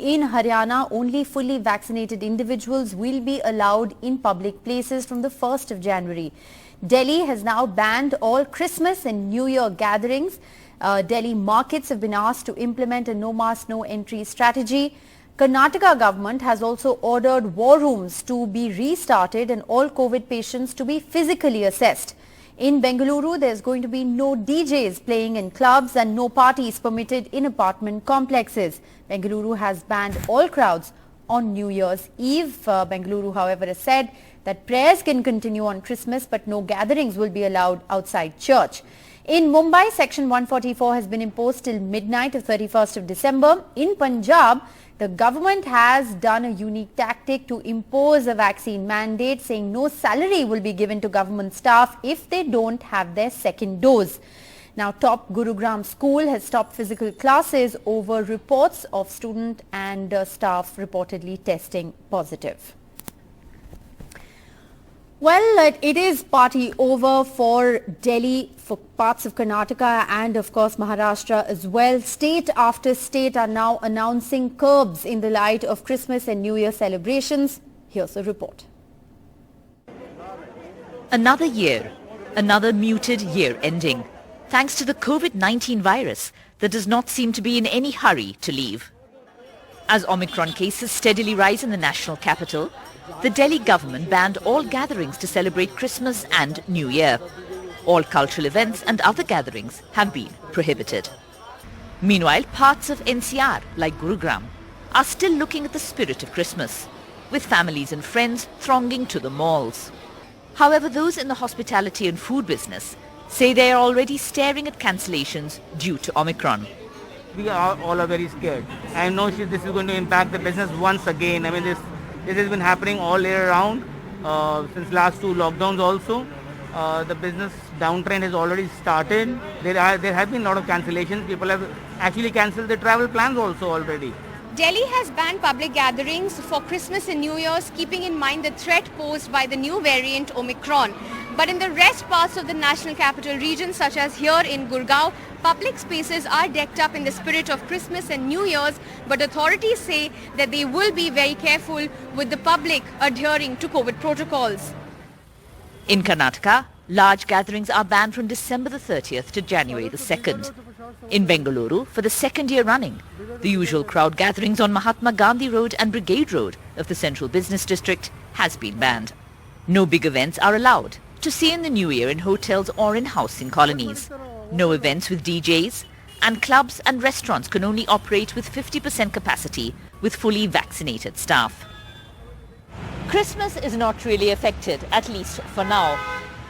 in Haryana, only fully vaccinated individuals will be allowed in public places from the 1st of January. Delhi has now banned all Christmas and New Year gatherings. Delhi markets have been asked to implement a no mask, no entry strategy. Karnataka government has also ordered war rooms to be restarted and all COVID patients to be physically assessed. In Bengaluru, there's going to be no DJs playing in clubs and no parties permitted in apartment complexes. Bengaluru has banned all crowds on New Year's Eve. Bengaluru, however, has said that prayers can continue on Christmas, but no gatherings will be allowed outside church. In Mumbai, Section 144 has been imposed till midnight of 31st of December. In Punjab, the government has done a unique tactic to impose a vaccine mandate, saying no salary will be given to government staff if they don't have their second dose. Now, top Gurugram school has stopped physical classes over reports of student and staff reportedly testing positive. Well, it is party over for Delhi, for parts of Karnataka and of course Maharashtra as well. State after state are now announcing curbs in the light of Christmas and New Year celebrations. Here's a report. Another year, another muted year ending, thanks to the COVID-19 virus that does not seem to be in any hurry to leave. As Omicron cases steadily rise in the national capital, the Delhi government banned all gatherings to celebrate Christmas and New Year. All cultural events and other gatherings have been prohibited. Meanwhile, parts of NCR, like Gurugram, are still looking at the spirit of Christmas, with families and friends thronging to the malls. However, those in the hospitality and food business say they are already staring at cancellations due to Omicron. We all are very scared. I know this is going to impact the business once again. I mean, this has been happening all year round since last two lockdowns also. The business downtrend has already started. There have been a lot of cancellations. People have actually cancelled their travel plans also already. Delhi has banned public gatherings for Christmas and New Year's, keeping in mind the threat posed by the new variant Omicron. But in the rest parts of the national capital region, such as here in Gurgaon, public spaces are decked up in the spirit of Christmas and New Year's, but authorities say that they will be very careful with the public adhering to COVID protocols. In Karnataka, large gatherings are banned from December the 30th to January the 2nd. In Bengaluru, for the second year running, the usual crowd gatherings on Mahatma Gandhi Road and Brigade Road of the Central Business District has been banned. No big events are allowed to see in the new year in hotels or in housing colonies. No events with DJs, and clubs and restaurants can only operate with 50% capacity with fully vaccinated staff. Christmas is not really affected, at least for now,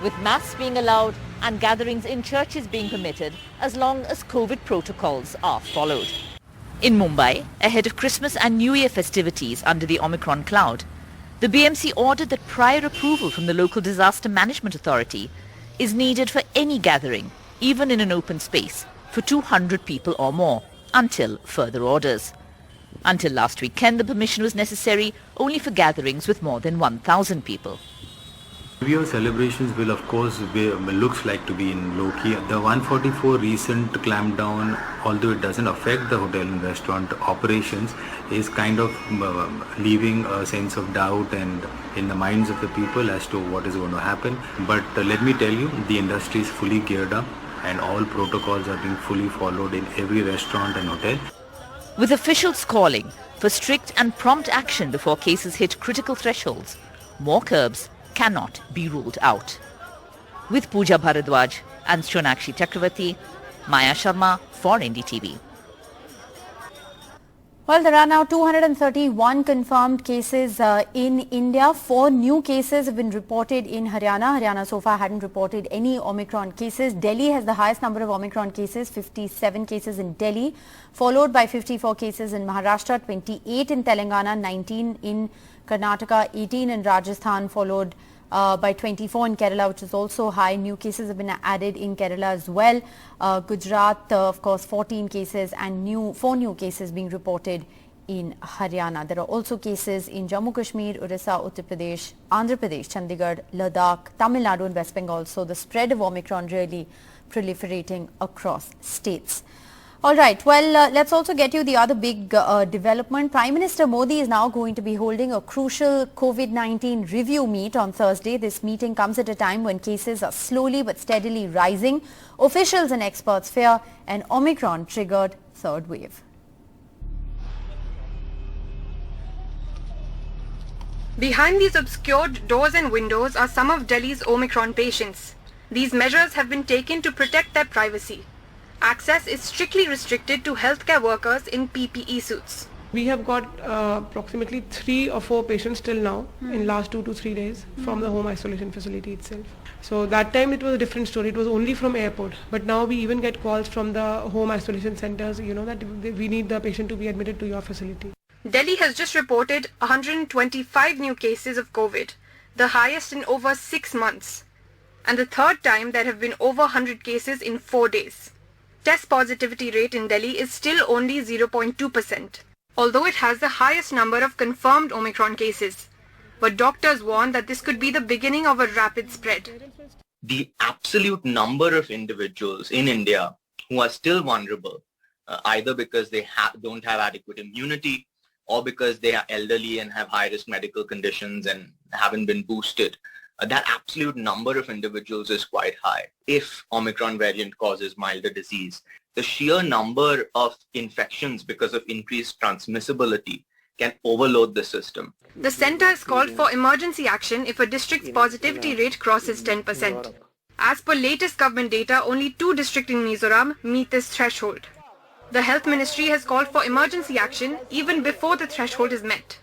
with masks being allowed and gatherings in churches being permitted as long as COVID protocols are followed. In Mumbai, ahead of Christmas and New Year festivities under the Omicron cloud, the BMC ordered that prior approval from the local disaster management authority is needed for any gathering, even in an open space, for 200 people or more, until further orders. Until last weekend, the permission was necessary only for gatherings with more than 1,000 people. New Year celebrations will of course looks like to be in low-key. The 144 recent clampdown, although it doesn't affect the hotel and restaurant operations, is kind of leaving a sense of doubt and in the minds of the people as to what is going to happen. But let me tell you, the industry is fully geared up and all protocols are being fully followed in every restaurant and hotel. With officials calling for strict and prompt action before cases hit critical thresholds, more curbs cannot be ruled out. With Pooja Bharadwaj and Shonakshi Chakravarti, Maya Sharma for NDTV. Well, there are now 231 confirmed cases in India. 4 new cases have been reported in Haryana. Haryana so far hadn't reported any Omicron cases. Delhi has the highest number of Omicron cases, 57 cases in Delhi, followed by 54 cases in Maharashtra, 28 in Telangana, 19 in Karnataka, 18 in Rajasthan, followed by 24 in Kerala, which is also high. New cases have been added in Kerala as well. Gujarat, of course, 14 cases and 4 new cases being reported in Haryana. There are also cases in Jammu Kashmir, Orissa, Uttar Pradesh, Andhra Pradesh, Chandigarh, Ladakh, Tamil Nadu and West Bengal. So the spread of Omicron really proliferating across states. All right. Well, let's also get you the other big development. Prime Minister Modi is now going to be holding a crucial COVID-19 review meet on Thursday. This meeting comes at a time when cases are slowly but steadily rising. Officials and experts fear an Omicron triggered third wave. Behind these obscured doors and windows are some of Delhi's Omicron patients. These measures have been taken to protect their privacy. Access is strictly restricted to healthcare workers in PPE suits. We have got approximately 3 or 4 patients till now in last 2 to 3 days from the home isolation facility itself. So that time it was a different story. It was only from airport. But now we even get calls from the home isolation centers, that we need the patient to be admitted to your facility. Delhi has just reported 125 new cases of COVID, the highest in over 6 months. And the third time there have been over 100 cases in 4 days. Test positivity rate in Delhi is still only 0.2%, although it has the highest number of confirmed Omicron cases. But doctors warn that this could be the beginning of a rapid spread. The absolute number of individuals in India who are still vulnerable, either because they don't have adequate immunity or because they are elderly and have high-risk medical conditions and haven't been boosted, that absolute number of individuals is quite high. If Omicron variant causes milder disease, the sheer number of infections because of increased transmissibility can overload the system. The centre has called for emergency action if a district's positivity rate crosses 10%. As per latest government data, only 2 districts in Mizoram meet this threshold. The Health Ministry has called for emergency action even before the threshold is met.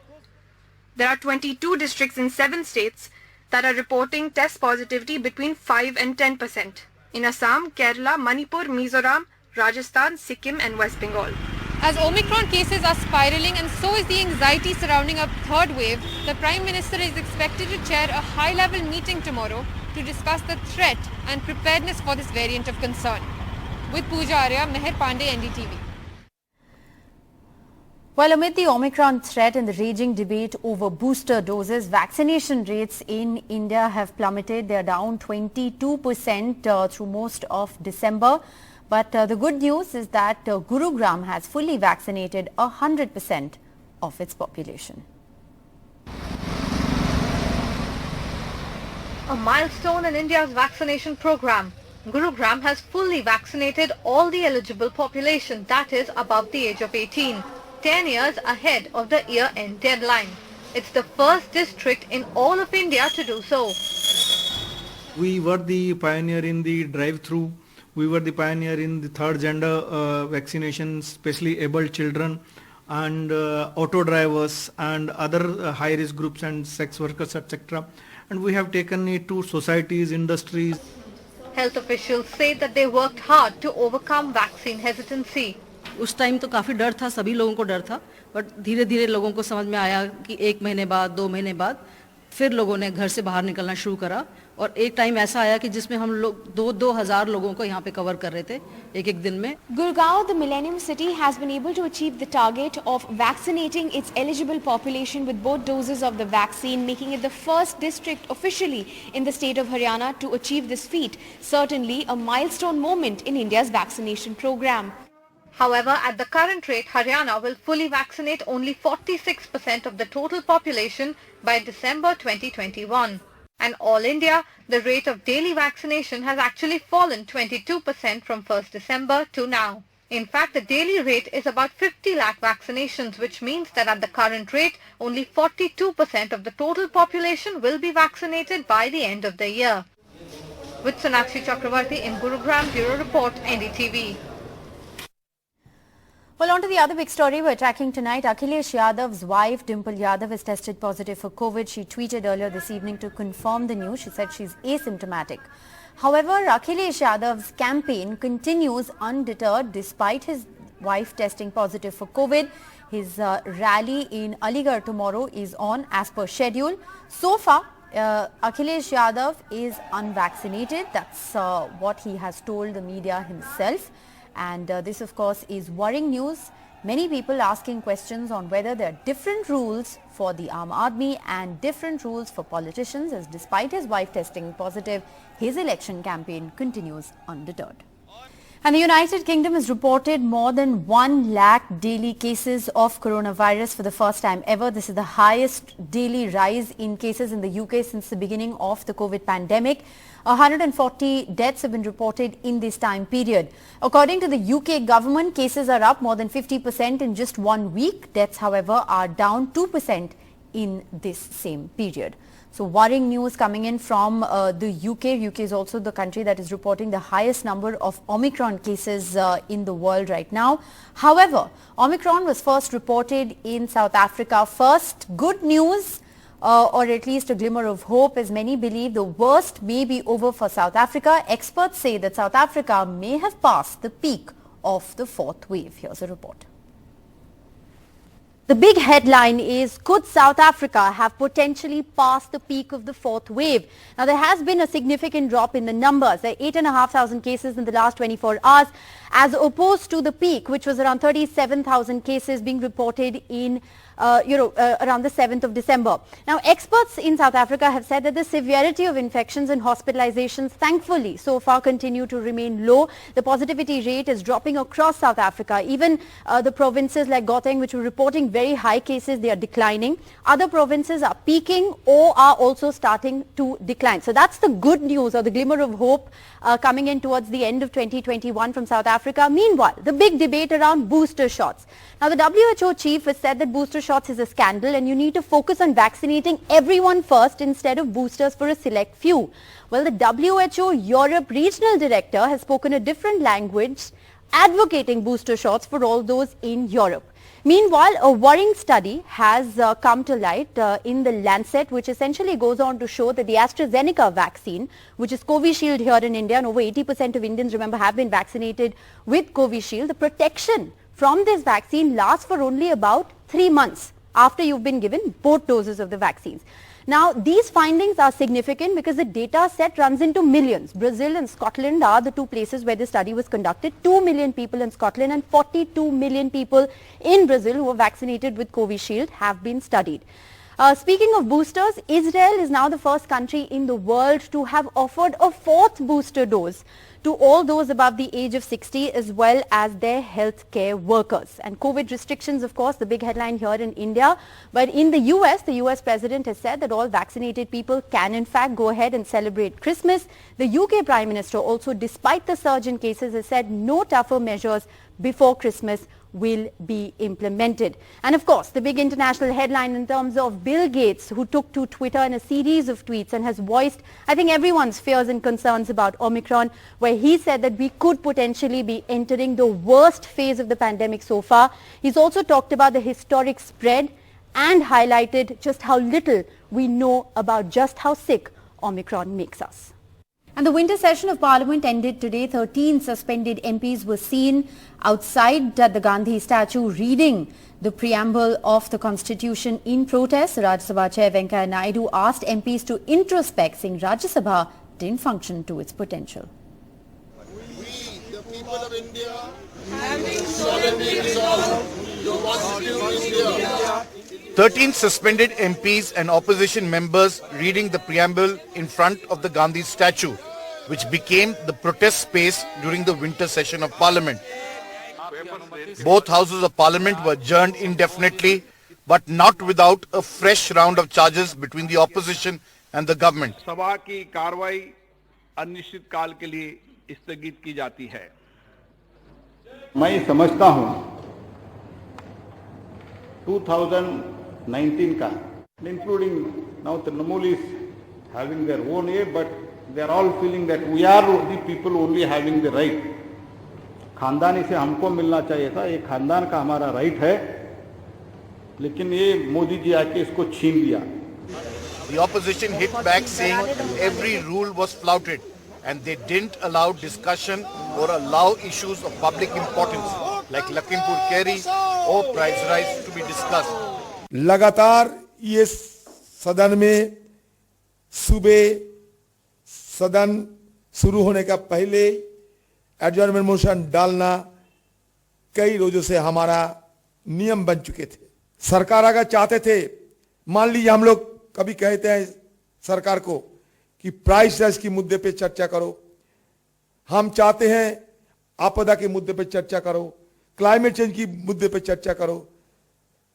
There are 22 districts in 7 states that are reporting test positivity between 5 and 10%. In Assam, Kerala, Manipur, Mizoram, Rajasthan, Sikkim and West Bengal. As Omicron cases are spiraling and so is the anxiety surrounding a third wave, the Prime Minister is expected to chair a high-level meeting tomorrow to discuss the threat and preparedness for this variant of concern. With Pooja Arya, Meher Pandey, NDTV. Well, amid the Omicron threat and the raging debate over booster doses, vaccination rates in India have plummeted. They are down 22% through most of December. But the good news is that Gurugram has fully vaccinated 100% of its population. A milestone in India's vaccination program. Gurugram has fully vaccinated all the eligible population, that is above the age of 18. 10 years ahead of the year-end deadline. It's the first district in all of India to do so. We were the pioneer in the drive-through. We were the pioneer in the third gender vaccination, especially able children and auto drivers and other high-risk groups and sex workers, etc. And we have taken it to societies, industries. Health officials say that they worked hard to overcome vaccine hesitancy. उस time तो काफ़ी डर था, सभी लोगों को डर था, बट धीरे धीरे लोगों को समझ में आया कि 1 महीने बाद 2 महीने बाद फिर लोगों ने घर से बाहर निकलना शुरू करा और एक टाइम ऐसा आया कि जिसमें हम लोग 2-2 हज़ार लोगों को यहाँ पे कवर कर रहे थे एक दिन में. Gurgaon, the Millennium City, has been able to achieve the target of vaccinating its eligible population with both doses of the vaccine, making it the first district officially in the state of Haryana to achieve this feat. Certainly a milestone moment in India's vaccination program. However, at the current rate, Haryana will fully vaccinate only 46% of the total population by December 2021. And all India, the rate of daily vaccination has actually fallen 22% from 1st December to now. In fact, the daily rate is about 50 lakh vaccinations, which means that at the current rate, only 42% of the total population will be vaccinated by the end of the year. With Sonakshi Chakravarti in Gurugram, Bureau Report, NDTV. Well, on to the other big story we're tracking tonight. Akhilesh Yadav's wife, Dimple Yadav, has tested positive for COVID. She tweeted earlier this evening to confirm the news. She said she's asymptomatic. However, Akhilesh Yadav's campaign continues undeterred despite his wife testing positive for COVID. His rally in Aligarh tomorrow is on as per schedule. So far, Akhilesh Yadav is unvaccinated. That's what he has told the media himself. And this, of course, is worrying news. Many people asking questions on whether there are different rules for the Aam Aadmi and different rules for politicians, as despite his wife testing positive, his election campaign continues undeterred. And the United Kingdom has reported more than 1 lakh daily cases of coronavirus for the first time ever. This is the highest daily rise in cases in the UK since the beginning of the COVID pandemic. 140 deaths have been reported in this time period. According to the UK government, cases are up more than 50% in just 1 week. Deaths, however, are down 2% in this same period. So worrying news coming in from the UK. UK is also the country that is reporting the highest number of Omicron cases in the world right now. However, Omicron was first reported in South Africa. First, good news, or at least a glimmer of hope, as many believe the worst may be over for South Africa. Experts say that South Africa may have passed the peak of the fourth wave. Here's a report. The big headline is, could South Africa have potentially passed the peak of the fourth wave? Now, there has been a significant drop in the numbers. There are 8,500 cases in the last 24 hours, as opposed to the peak, which was around 37,000 cases being reported in around the 7th of December. Now, experts in South Africa have said that the severity of infections and hospitalizations, thankfully, so far continue to remain low. The positivity rate is dropping across South Africa. Even the provinces like Gauteng, which were reporting very high cases, they are declining. Other provinces are peaking or are also starting to decline. So that's the good news, or the glimmer of hope coming in towards the end of 2021 from South Africa. Meanwhile, the big debate around booster shots. Now, the WHO chief has said that booster shots is a scandal and you need to focus on vaccinating everyone first instead of boosters for a select few. Well, the WHO Europe regional director has spoken a different language, advocating booster shots for all those in Europe. Meanwhile, a worrying study has come to light in the Lancet, which essentially goes on to show that the AstraZeneca vaccine, which is Covishield here in India, and over 80% of Indians, remember, have been vaccinated with Covishield, the protection from this vaccine lasts for only about 3 months after you've been given both doses of the vaccines. Now, these findings are significant because the data set runs into millions. Brazil and Scotland are the two places where the study was conducted. 2 million people in Scotland and 42 million people in Brazil who were vaccinated with Covishield have been studied. Speaking of boosters, Israel is now the first country in the world to have offered a 4th booster dose to all those above the age of 60 as well as their healthcare workers. And COVID restrictions, of course, the big headline here in India. But in the US president has said that all vaccinated people can in fact go ahead and celebrate Christmas. The UK Prime Minister also, despite the surge in cases, has said no tougher measures before Christmas will be implemented. And of course, the big international headline in terms of Bill Gates, who took to Twitter in a series of tweets and has voiced, I think, everyone's fears and concerns about Omicron, where he said that we could potentially be entering the worst phase of the pandemic so far. He's also talked about the historic spread and highlighted just how little we know about just how sick Omicron makes us. And the winter session of Parliament ended today. 13 suspended MPs were seen outside the Gandhi statue reading the preamble of the Constitution in protest. Rajya Sabha Chair Venkaiah Naidu asked MPs to introspect, saying Rajya Sabha didn't function to its potential. We, the people of India, having solemnly resolved to constitute India. 13 suspended MPs and opposition members reading the preamble in front of the Gandhi statue, which became the protest space during the winter session of Parliament. Both houses of Parliament were adjourned indefinitely, but not without a fresh round of charges between the opposition and the government. सभा की कार्रवाई अनिश्चित काल के लिए स्थगित की जाती है। मैं समझता हूं 2019 का, including now Trinamool is having their own air, but they are all feeling that we are the people only having the right. खानदानी से हमको मिलना चाहिए था, ये खानदान का हमारा राइट है, लेकिन ये मोदी जी आके इसको छीन लिया. The opposition hit back saying every rule was flouted and they didn't allow discussion or allow issues of public importance like Lakhimpur Kheri or price rise to be discussed. लगातार ये सदन में सुबह सदन शुरू होने का पहले एडजर्नमेंट मोशन डालना कई रोजों से हमारा नियम बन चुके थे. सरकार अगर चाहते थे, मान लीजिए हम लोग कभी कहते हैं सरकार को कि प्राइस राइज की मुद्दे पे चर्चा करो, हम चाहते हैं आपदा के मुद्दे पे चर्चा करो, क्लाइमेट चेंज की मुद्दे पे चर्चा करो।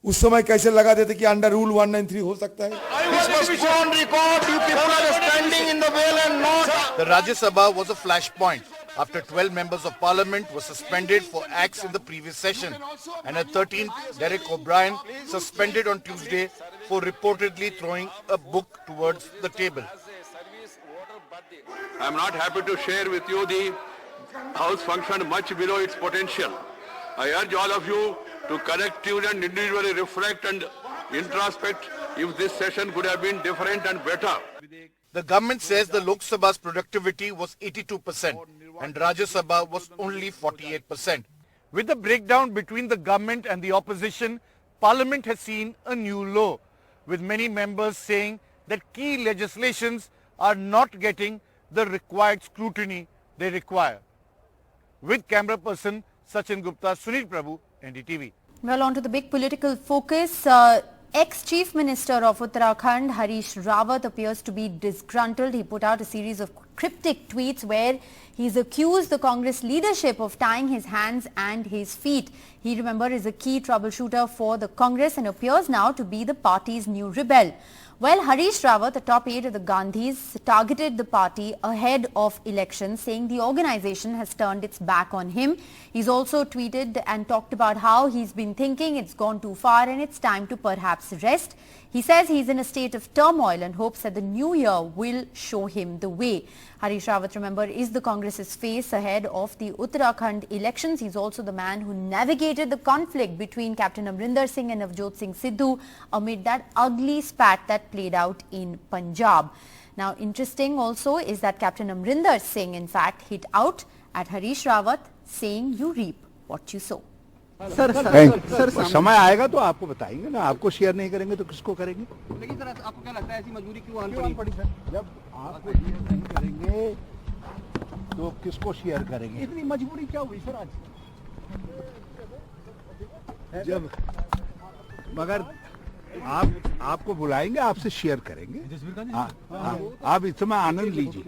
उस समय कैसे लगा देते कि अंडर रूल 193 हो सकता है। The Rajya Sabha was a flashpoint after 12 members of parliament were suspended for acts in the previous session, and a 13th, Derek O'Brien, suspended on Tuesday for reportedly throwing a book towards the table. I am not happy to share with you the House functioned much below its potential. I urge all of you to collectively and individually reflect and introspect if this session could have been different and better. The government says the Lok Sabha's productivity was 82% and Rajya Sabha was only 48%. With the breakdown between the government and the opposition, Parliament has seen a new low, with many members saying that key legislations are not getting the required scrutiny they require. With camera person Sachin Gupta, Sunil Prabhu, NDTV. Well, on to the big political focus. Ex-Chief Minister of Uttarakhand, Harish Rawat, appears to be disgruntled. He put out a series of cryptic tweets where he's accused the Congress leadership of tying his hands and his feet. He, remember, is a key troubleshooter for the Congress and appears now to be the party's new rebel. Well, Harish Rawat, the top aide of the Gandhis, targeted the party ahead of elections, saying the organization has turned its back on him. He's also tweeted and talked about how he's been thinking it's gone too far and it's time to perhaps rest. He says he's in a state of turmoil and hopes that the new year will show him the way. Harish Rawat, remember, is the Congress's face ahead of the Uttarakhand elections. He's also the man who navigated the conflict between Captain Amrinder Singh and Navjot Singh Sidhu amid that ugly spat that played out in Punjab. Now, interesting also is that Captain Amrinder Singh, in fact, hit out at Harish Rawat, saying, "You reap what you sow." Sir समय आएगा तो आपको बताएंगे ना, आपको share नहीं करेंगे तो किसको करेंगे? लेकिन सर आपको क्या लगता है ऐसी मजबूरी क्यों आनी पड़ी सर? जब आपको शेयर नहीं करेंगे तो किसको शेयर करेंगे? इतनी मजबूरी क्या हुई सर आज? जब मगर आपको बुलाएंगे, आपसे शेयर करेंगे। आप इस समय आनंद लीजिए।